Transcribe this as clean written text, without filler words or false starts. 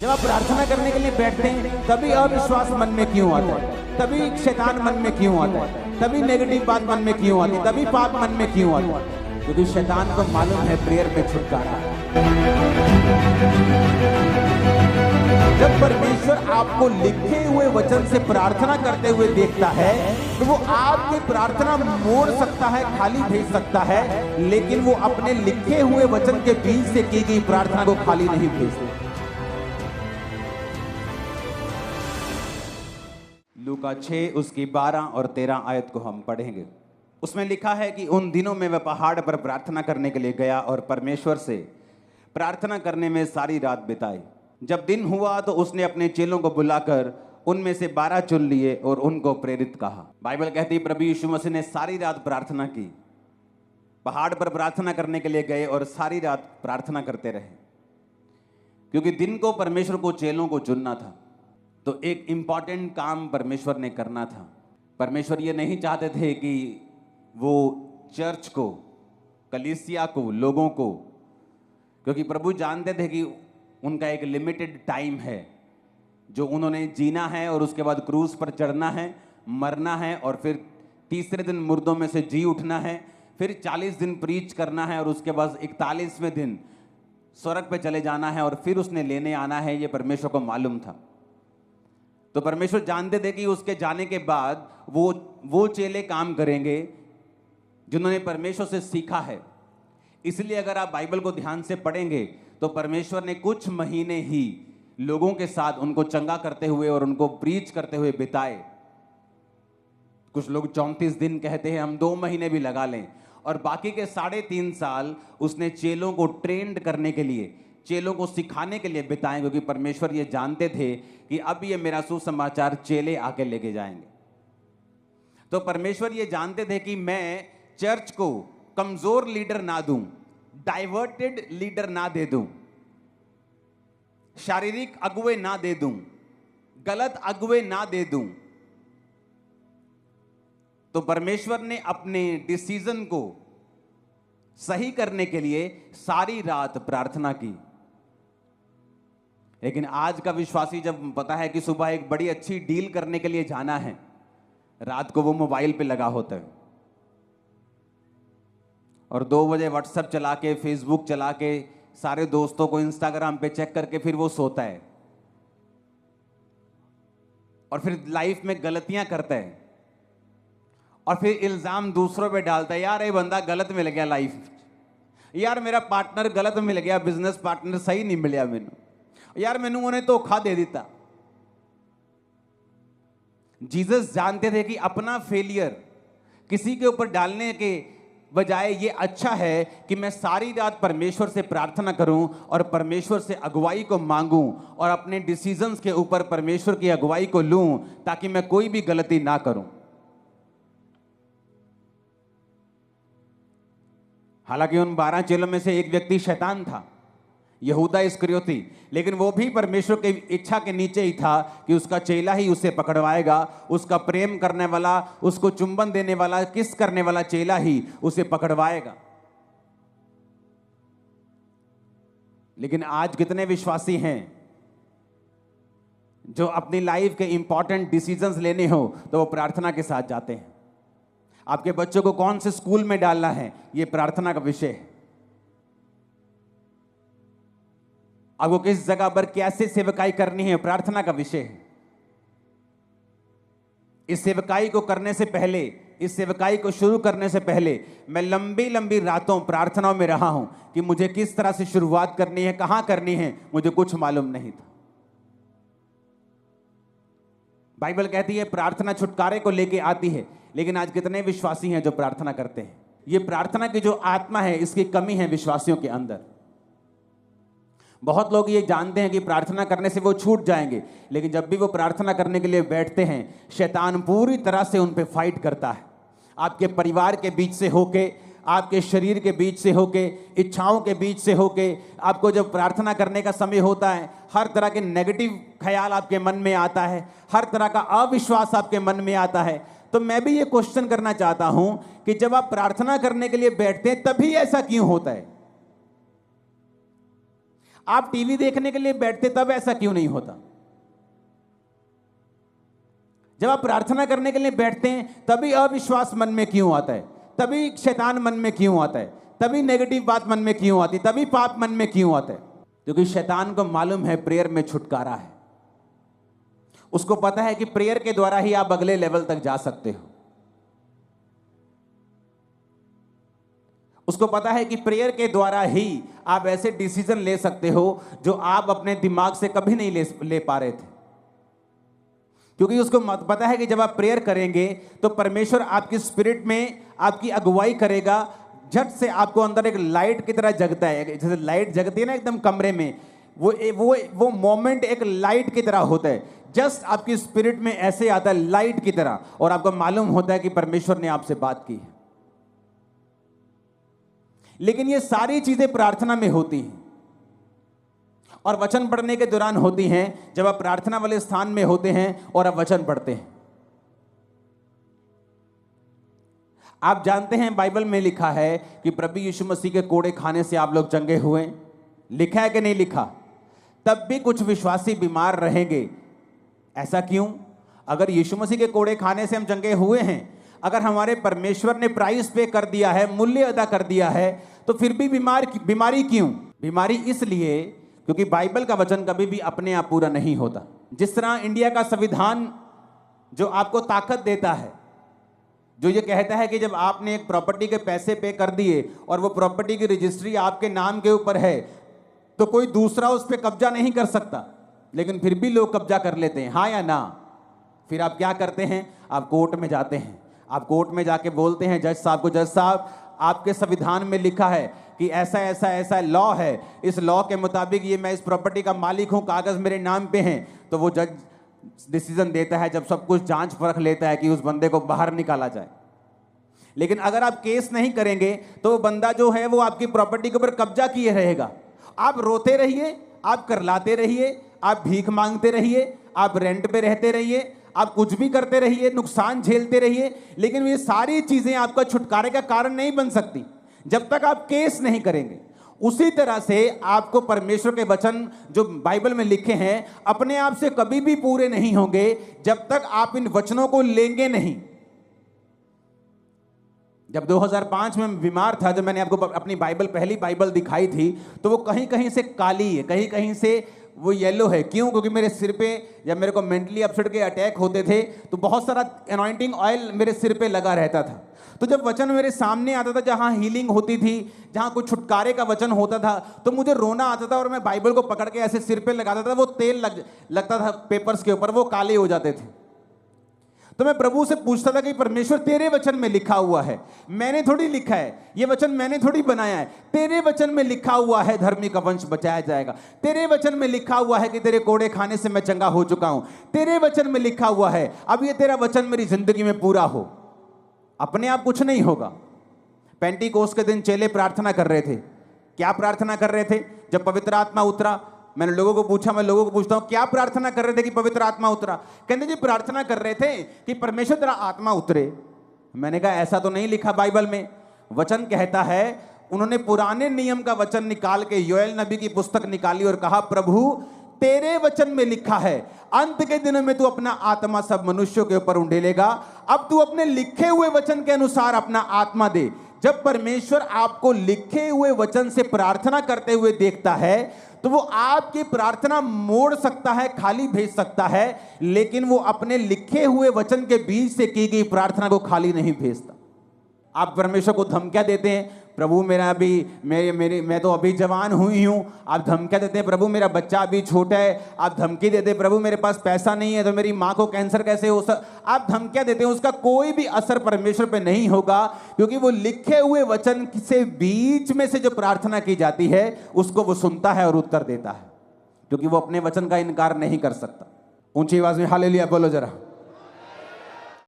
जब आप प्रार्थना करने के लिए बैठते हैं तभी अविश्वास मन में क्यों आता है, तभी शैतान मन में क्यों आता है, तभी नेगेटिव बात मन में क्यों आती है, तभी पाप मन में क्यों आता है? क्योंकि शैतान को मालूम है प्रेयर में छुटकारा है। जब परमेश्वर आपको लिखे हुए वचन से प्रार्थना करते हुए देखता है तो वो आपकी प्रार्थना मोड़ सकता है, खाली भेज सकता है, लेकिन वो अपने लिखे हुए वचन के बीच से की गई प्रार्थना को खाली नहीं भेजता। लूका 6 उसकी 12 और 13 आयत को हम पढ़ेंगे। उसमें लिखा है कि उन दिनों में वह पहाड़ पर प्रार्थना करने के लिए गया और परमेश्वर से प्रार्थना करने में सारी रात बिताई। जब दिन हुआ तो उसने अपने चेलों को बुलाकर उनमें से 12 चुन लिए और उनको प्रेरित कहा। बाइबल कहती है प्रभु यीशु मसीह ने सारी रात प्रार्थना की, पहाड़ पर प्रार्थना करने के लिए गए और सारी रात प्रार्थना करते रहे, क्योंकि दिन को परमेश्वर को चेलों को चुनना था। तो एक इंपॉर्टेंट काम परमेश्वर ने करना था। परमेश्वर ये नहीं चाहते थे कि वो चर्च को, कलीसिया को, लोगों को, क्योंकि प्रभु जानते थे कि उनका एक लिमिटेड टाइम है जो उन्होंने जीना है और उसके बाद क्रूस पर चढ़ना है, मरना है और फिर तीसरे दिन मुर्दों में से जी उठना है, फिर 40 दिन प्रीच करना है और उसके बाद 41वें दिन स्वर्ग पे चले जाना है और फिर उसने लेने आना है। ये परमेश्वर को मालूम था। तो परमेश्वर जानते थे कि उसके जाने के बाद वो चेले काम करेंगे जिन्होंने परमेश्वर से सीखा है। इसलिए अगर आप बाइबल को ध्यान से पढ़ेंगे तो परमेश्वर ने कुछ महीने ही लोगों के साथ उनको चंगा करते हुए और उनको प्रीच करते हुए बिताए। कुछ लोग 34 दिन कहते हैं, हम 2 महीने भी लगा लें, और बाकी के 3.5 साल उसने चेलों को ट्रेंड करने के लिए, चेलों को सिखाने के लिए बिताए, क्योंकि परमेश्वर ये जानते थे कि अब ये मेरा सुसमाचार चेले आके लेके जाएंगे। तो परमेश्वर ये जानते थे कि मैं चर्च को कमजोर लीडर ना दूं, डाइवर्टेड लीडर ना दे दूं, शारीरिक अगुवे ना दे दूं, गलत अगुवे ना दे दूं। तो परमेश्वर ने अपने डिसीजन को सही करने के लिए सारी रात प्रार्थना की। लेकिन आज का विश्वासी जब पता है कि सुबह एक बड़ी अच्छी डील करने के लिए जाना है, रात को वो मोबाइल पे लगा होता है और 2 बजे व्हाट्सएप चला के, फेसबुक चला के, सारे दोस्तों को इंस्टाग्राम पे चेक करके फिर वो सोता है और फिर लाइफ में गलतियां करता है और फिर इल्जाम दूसरों पे डालता है, यार ये बंदा गलत मिल गया लाइफ, यार मेरा पार्टनर गलत मिल गया, बिजनेस पार्टनर सही नहीं मिलिया मैनू, यार मैनू उन्हें धोखा दे दिता। जीसस जानते थे कि अपना फेलियर किसी के ऊपर डालने के बजाय ये अच्छा है कि मैं सारी रात परमेश्वर से प्रार्थना करूं और परमेश्वर से अगुवाई को मांगूं और अपने डिसीजंस के ऊपर परमेश्वर की अगुवाई को लूं, ताकि मैं कोई भी गलती ना करूं। हालांकि उन 12 चेलों में से एक व्यक्ति शैतान था, यहूदा इस्करियोती, लेकिन वो भी परमेश्वर की इच्छा के नीचे ही था कि उसका चेला ही उसे पकड़वाएगा, उसका प्रेम करने वाला, उसको चुंबन देने वाला, किस करने वाला चेला ही उसे पकड़वाएगा। लेकिन आज कितने विश्वासी हैं जो अपनी लाइफ के इंपॉर्टेंट डिसीजंस लेने हो तो वो प्रार्थना के साथ जाते हैं। आपके बच्चों को कौन से स्कूल में डालना है, ये प्रार्थना का विषय है। आपको किस जगह पर कैसे सेवकाई करनी है, प्रार्थना का विषय है। इस सेवकाई को करने से पहले, इस सेवकाई को शुरू करने से पहले मैं लंबी लंबी रातों प्रार्थनाओं में रहा हूं कि मुझे किस तरह से शुरुआत करनी है, कहां करनी है, मुझे कुछ मालूम नहीं था। बाइबल कहती है प्रार्थना छुटकारे को लेके आती है, लेकिन आज कितने विश्वासी हैं जो प्रार्थना करते हैं? ये प्रार्थना की जो आत्मा है, इसकी कमी है विश्वासियों के अंदर। बहुत लोग ये जानते हैं कि प्रार्थना करने से वो छूट जाएंगे, लेकिन जब भी वो प्रार्थना करने के लिए बैठते हैं, शैतान पूरी तरह से उन पे फाइट करता है। आपके परिवार के बीच से होके, आपके शरीर के बीच से होके, इच्छाओं के बीच से होके, आपको जब प्रार्थना करने का समय होता है, हर तरह के नेगेटिव ख्याल आपके मन में आता है, हर तरह का अविश्वास आपके मन में आता है। तो मैं भी ये क्वेश्चन करना चाहता हूं कि जब आप प्रार्थना करने के लिए बैठते हैं तभी ऐसा क्यों होता है? आप टीवी देखने के लिए बैठते तब ऐसा क्यों नहीं होता? जब आप प्रार्थना करने के लिए बैठते हैं तभी अविश्वास मन में क्यों आता है? तभी शैतान मन में क्यों आता है? तभी नेगेटिव बात मन में क्यों आती है? तभी पाप मन में क्यों आता है? क्योंकि शैतान को मालूम है प्रेयर में छुटकारा है। उसको पता है कि प्रेयर के द्वारा ही आप अगले लेवल तक जा सकते हो। उसको पता है कि प्रेयर के द्वारा ही आप ऐसे डिसीजन ले सकते हो जो आप अपने दिमाग से कभी नहीं ले पा रहे थे। क्योंकि उसको पता है कि जब आप प्रेयर करेंगे तो परमेश्वर आपकी स्पिरिट में आपकी अगुवाई करेगा। झट से आपको अंदर एक लाइट की तरह जगता है, जैसे लाइट जगती है ना एकदम कमरे में, वो मोमेंट एक लाइट की तरह होता है। जस्ट आपकी स्पिरिट में ऐसे आता है लाइट की तरह, और आपको मालूम होता है कि परमेश्वर ने आपसे बात की है। लेकिन ये सारी चीजें प्रार्थना में होती हैं और वचन पढ़ने के दौरान होती हैं, जब आप प्रार्थना वाले स्थान में होते हैं और आप वचन पढ़ते हैं। आप जानते हैं बाइबल में लिखा है कि प्रभु यीशु मसीह के कोड़े खाने से आप लोग चंगे हुए। लिखा है कि नहीं लिखा? तब भी कुछ विश्वासी बीमार रहेंगे। ऐसा क्यों? अगर यीशु मसीह के कोड़े खाने से हम चंगे हुए हैं, अगर हमारे परमेश्वर ने प्राइस पे कर दिया है, मूल्य अदा कर दिया है, तो फिर भी बीमारी क्यों? बीमारी इसलिए क्योंकि बाइबल का वचन कभी भी अपने आप पूरा नहीं होता। जिस तरह इंडिया का संविधान जो आपको ताकत देता है, जो ये कहता है कि जब आपने एक प्रॉपर्टी के पैसे पे कर दिए और वो प्रॉपर्टी की रजिस्ट्री आपके नाम के ऊपर है, तो कोई दूसरा उस पर कब्जा नहीं कर सकता, लेकिन फिर भी लोग कब्जा कर लेते हैं, हाँ या ना? फिर आप क्या करते हैं? आप कोर्ट में जाते हैं। आप कोर्ट में जाके बोलते हैं जज साहब को, जज साहब आपके संविधान में लिखा है कि ऐसा ऐसा ऐसा लॉ है, इस लॉ के मुताबिक ये मैं इस प्रॉपर्टी का मालिक हूं, कागज मेरे नाम पे हैं। तो वो जज डिसीजन देता है, जब सब कुछ जांच परख लेता है, कि उस बंदे को बाहर निकाला जाए। लेकिन अगर आप केस नहीं करेंगे तो वो बंदा जो है वो आपकी प्रॉपर्टी के ऊपर कब्जा किए रहेगा। आप रोते रहिए, आप करलाते रहिए, आप भीख मांगते रहिए, आप रेंट पे रहते रहिए, आप कुछ भी करते रहिए, नुकसान झेलते रहिए, लेकिन ये सारी चीजें आपका छुटकारे का कारण नहीं बन सकती जब तक आप केस नहीं करेंगे। उसी तरह से आपको परमेश्वर के वचन जो बाइबल में लिखे हैं अपने आप से कभी भी पूरे नहीं होंगे जब तक आप इन वचनों को लेंगे नहीं। जब 2005 में बीमार था, जब मैंने आपको अपनी पहली बाइबल दिखाई थी, तो वो कहीं कहीं से काली है, कहीं कहीं से वो येलो है। क्यों? क्योंकि मेरे सिर पे जब मेरे को मेंटली अपसेट के अटैक होते थे तो बहुत सारा अनॉइंटिंग ऑयल मेरे सिर पे लगा रहता था। तो जब वचन मेरे सामने आता था, जहां हीलिंग होती थी, जहां कुछ छुटकारे का वचन होता था, तो मुझे रोना आता था और मैं बाइबल को पकड़ के ऐसे सिर पे लगाता था। वो तेल लगता था पेपर्स के ऊपर, वो काले हो जाते थे। तो मैं प्रभु से पूछता था कि परमेश्वर तेरे वचन में लिखा हुआ है, मैंने थोड़ी लिखा है, ये वचन मैंने थोड़ी बनाया है। तेरे वचन में लिखा हुआ है धर्मी का वंश बचाया जाएगा। तेरे वचन में लिखा हुआ है कि तेरे कोड़े खाने से मैं चंगा हो चुका हूं। तेरे वचन में लिखा हुआ है, अब ये तेरा वचन मेरी जिंदगी में पूरा हो। अपने आप कुछ नहीं होगा। पेंटिकोस्त के दिन चेले प्रार्थना कर रहे थे। क्या प्रार्थना कर रहे थे? जब पवित्र आत्मा उतरा, मैंने लोगों को पूछा, मैं लोगों को पूछता हूं क्या प्रार्थना कर रहे थे कि पवित्र आत्मा उतरा? कहते जी प्रार्थना कर रहे थे कि परमेश्वर तेरा आत्मा उतरे। मैंने कहा ऐसा तो नहीं लिखा बाइबल में। वचन कहता है, उन्होंने पुराने नियम का वचन निकाल के योएल नबी की पुस्तक निकाली और कहा प्रभु तेरे वचन में लिखा है अंत के दिनों में तू अपना आत्मा सब मनुष्यों के ऊपर उंडेलेगा। अब तू अपने लिखे हुए वचन के अनुसार अपना आत्मा दे। जब परमेश्वर आपको लिखे हुए वचन से प्रार्थना करते हुए देखता है तो वो आपकी प्रार्थना मोड़ सकता है, खाली भेज सकता है, लेकिन वो अपने लिखे हुए वचन के बीच से की गई प्रार्थना को खाली नहीं भेजता। आप परमेश्वर को धमकियां देते हैं, प्रभु मेरा अभी मैं तो अभी जवान हुई हूं। आप धमकियां देते हैं, प्रभु मेरा बच्चा अभी छोटा है। आप धमकी देते हैं, प्रभु मेरे पास पैसा नहीं है तो मेरी माँ को कैंसर कैसे हो आप धमकियां देते हैं। उसका कोई भी असर परमेश्वर पे नहीं होगा, क्योंकि वो लिखे हुए वचन से बीच में से जो प्रार्थना की जाती है उसको वो सुनता है और उत्तर देता है, क्योंकि वो अपने वचन का इनकार नहीं कर सकता। ऊंची आवाज में हालेलुया बोलो जरा।